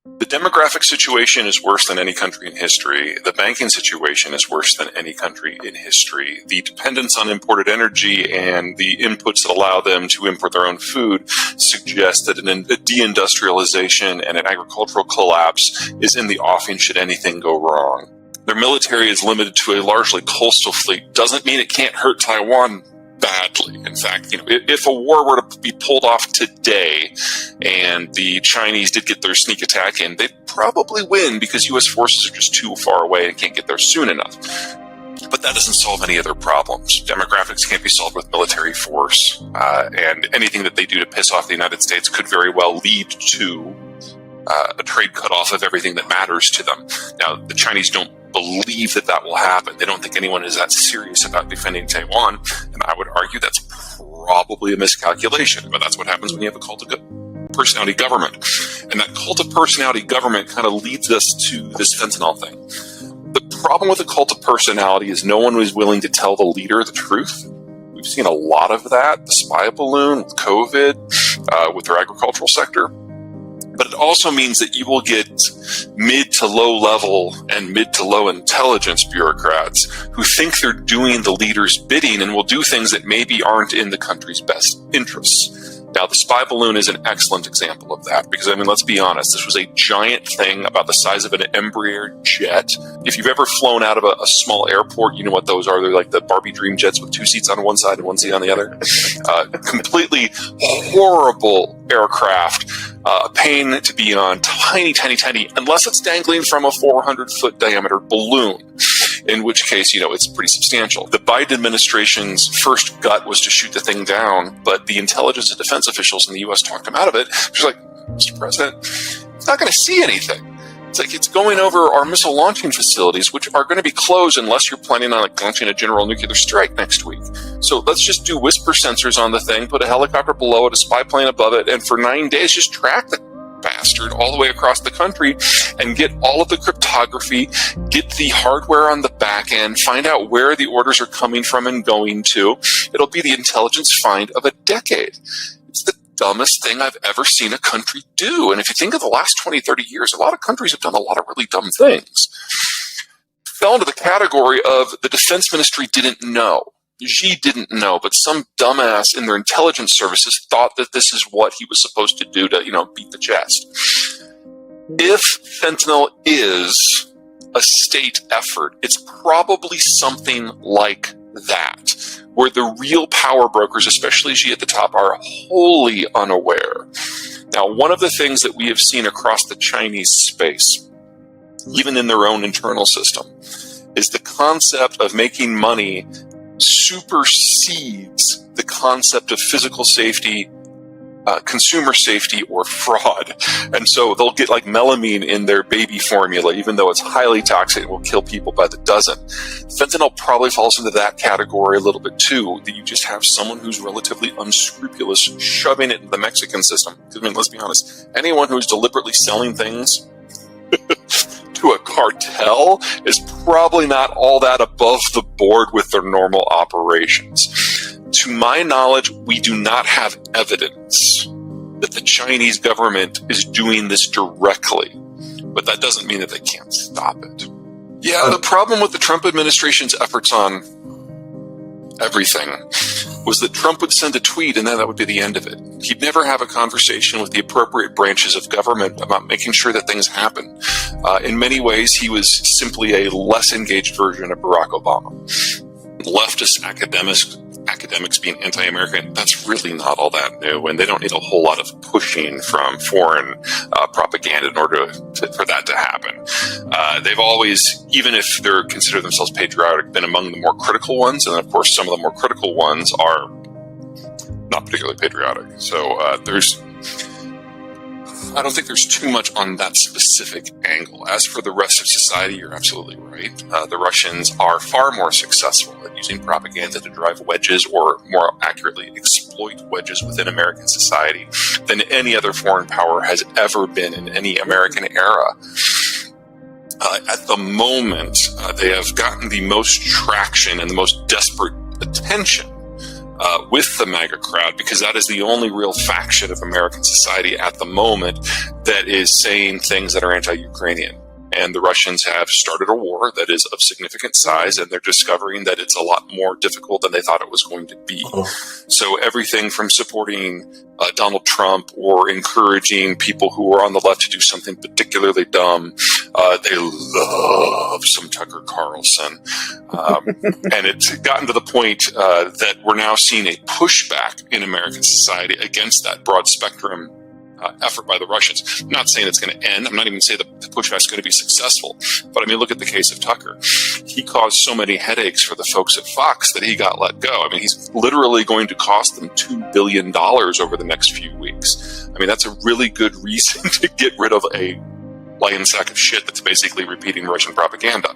The demographic situation is worse than any country in history. The banking situation is worse than any country in history. The dependence on imported energy and the inputs that allow them to import their own food suggest that a deindustrialization and an agricultural collapse is in the offing should anything go wrong. Their military is limited to a largely coastal fleet. Doesn't mean it can't hurt Taiwan badly. In fact, if a war were to be pulled off today and the Chinese did get their sneak attack in, they'd probably win because U.S. forces are just too far away and can't get there soon enough. But that doesn't solve any of their problems. Demographics can't be solved with military force, and anything that they do to piss off the United States could very well lead to a trade cutoff of everything that matters to them. Now, the Chinese don't believe that will happen. They don't think anyone is that serious about defending Taiwan, and I would argue that's probably a miscalculation, but that's what happens when you have a cult of personality government. And that cult of personality government kind of leads us to this fentanyl thing. The problem with a cult of personality is no one was willing to tell the leader the truth. We've seen a lot of that, the spy balloon, with COVID, with their agricultural sector. But it also means that you will get mid to low level and mid to low intelligence bureaucrats who think they're doing the leader's bidding and will do things that maybe aren't in the country's best interests. Now, the spy balloon is an excellent example of that because, let's be honest, this was a giant thing about the size of an Embraer jet. If you've ever flown out of a small airport, you know what those are. They're like the Barbie dream jets with 2 seats on one side and 1 seat on the other. Completely horrible aircraft. A pain to be on, tiny, unless it's dangling from a 400-foot diameter balloon, in which case, it's pretty substantial. The Biden administration's first gut was to shoot the thing down, but the intelligence and defense officials in the U.S. talked them out of it. She's like, Mr. President, it's not going to see anything. It's like it's going over our missile launching facilities, which are going to be closed unless you're planning on launching a general nuclear strike next week. So let's just do whisper sensors on the thing, put a helicopter below it, a spy plane above it, and for 9 days just track the bastard all the way across the country and get all of the cryptography, get the hardware on the back end, find out where the orders are coming from and going to. It'll be the intelligence find of a decade. It's the dumbest thing I've ever seen a country do. And if you think of the last 20, 30 years, a lot of countries have done a lot of really dumb things. Fell into the category of the defense ministry didn't know. Xi didn't know, but some dumbass in their intelligence services thought that this is what he was supposed to do to, beat the chest. If fentanyl is a state effort, it's probably something like that, where the real power brokers, especially Xi at the top, are wholly unaware. Now, one of the things that we have seen across the Chinese space, even in their own internal system, is the concept of making money supersedes the concept of physical safety, consumer safety, or fraud. And so they'll get like melamine in their baby formula, even though it's highly toxic and will kill people by the dozen. Fentanyl probably falls into that category a little bit too, that you just have someone who's relatively unscrupulous shoving it in the Mexican system. Because, let's be honest, anyone who's deliberately selling things to a cartel is probably not all that above the board with their normal operations. To my knowledge, we do not have evidence that the Chinese government is doing this directly, but that doesn't mean that they can't stop it. Yeah, the problem with the Trump administration's efforts on everything was that Trump would send a tweet and then that would be the end of it. He'd never have a conversation with the appropriate branches of government about making sure that things happen. In many ways, he was simply a less engaged version of Barack Obama. Leftist academics being anti-American, that's really not all that new, and they don't need a whole lot of pushing from foreign propaganda in order for that to happen. They've always, even if they're consider themselves patriotic, been among the more critical ones, and of course some of the more critical ones are not particularly patriotic. So I don't think there's too much on that specific angle. As for the rest of society, you're absolutely right. The Russians are far more successful at using propaganda to drive wedges, or more accurately, exploit wedges within American society than any other foreign power has ever been in any American era. At the moment, they have gotten the most traction and the most desperate attention with the MAGA crowd, because that is the only real faction of American society at the moment that is saying things that are anti-Ukrainian. And the Russians have started a war that is of significant size, and they're discovering that it's a lot more difficult than they thought it was going to be. So everything from supporting Donald Trump or encouraging people who are on the left to do something particularly dumb, they love some Tucker Carlson. And it's gotten to the point that we're now seeing a pushback in American society against that broad spectrum effort by the Russians. I'm not saying it's going to end. I'm not even saying the pushback is going to be successful. But I mean, look at the case of Tucker. He caused so many headaches for the folks at Fox that he got let go. I mean, he's literally going to cost them $2 billion over the next few weeks. I mean, that's a really good reason to get rid of a lion sack of shit that's basically repeating Russian propaganda.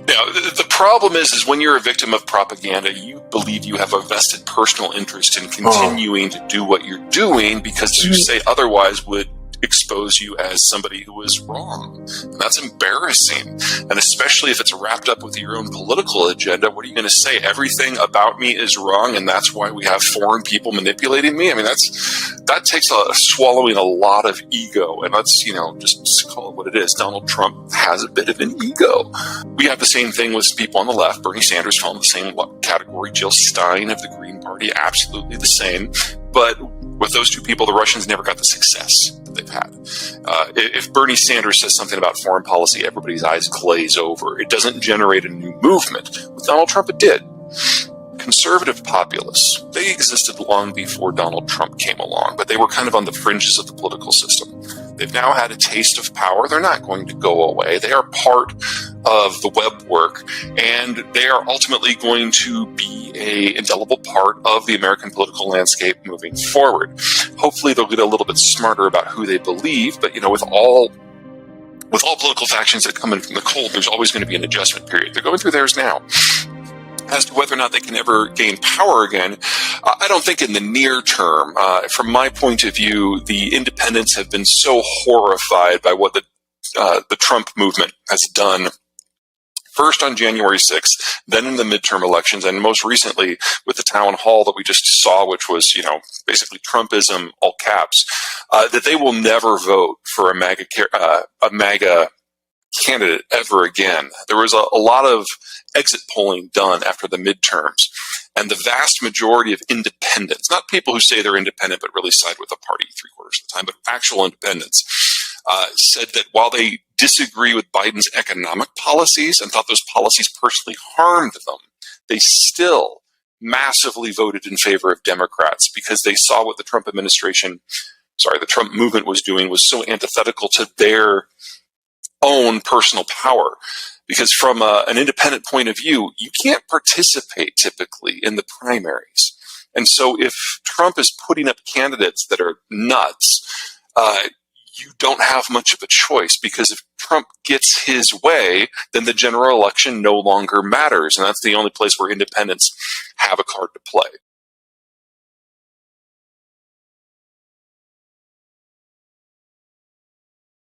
Now, the problem is when you're a victim of propaganda, you believe you have a vested personal interest in continuing to do what you're doing, because to say otherwise would expose you as somebody who is wrong. And that's embarrassing. And especially if it's wrapped up with your own political agenda, what are you going to say? Everything about me is wrong, and that's why we have foreign people manipulating me? I mean, that takes swallowing a lot of ego. And let's, just call it what it is. Donald Trump has a bit of an ego. We have the same thing with people on the left. Bernie Sanders fell in the same category. Jill Stein of the Green Party, absolutely the same. But with those two people, the Russians never got the success that they've had. If Bernie Sanders says something about foreign policy, everybody's eyes glaze over. It doesn't generate a new movement. With Donald Trump, it did. Conservative populists, they existed long before Donald Trump came along, but they were kind of on the fringes of the political system. They've now had a taste of power. They're not going to go away. They are part of the web work, and they are ultimately going to be an indelible part of the American political landscape moving forward. Hopefully they'll get a little bit smarter about who they believe, but with all political factions that come in from the cold, there's always going to be an adjustment period. They're going through theirs now. As to whether or not they can ever gain power again, I don't think in the near term. From my point of view, the independents have been so horrified by what the Trump movement has done. First on January 6th, then in the midterm elections, and most recently with the town hall that we just saw, which was, basically Trumpism, all caps, that they will never vote for a MAGA candidate ever again. There was a lot of exit polling done after the midterms, and the vast majority of independents, not people who say they're independent but really side with the party 3/4 of the time, but actual independents, said that while they disagree with Biden's economic policies and thought those policies personally harmed them, they still massively voted in favor of Democrats because they saw what the Trump movement was doing was so antithetical to their own personal power. Because from an independent point of view, you can't participate typically in the primaries. And so if Trump is putting up candidates that are nuts, you don't have much of a choice, because if Trump gets his way, then the general election no longer matters. And that's the only place where independents have a card to play.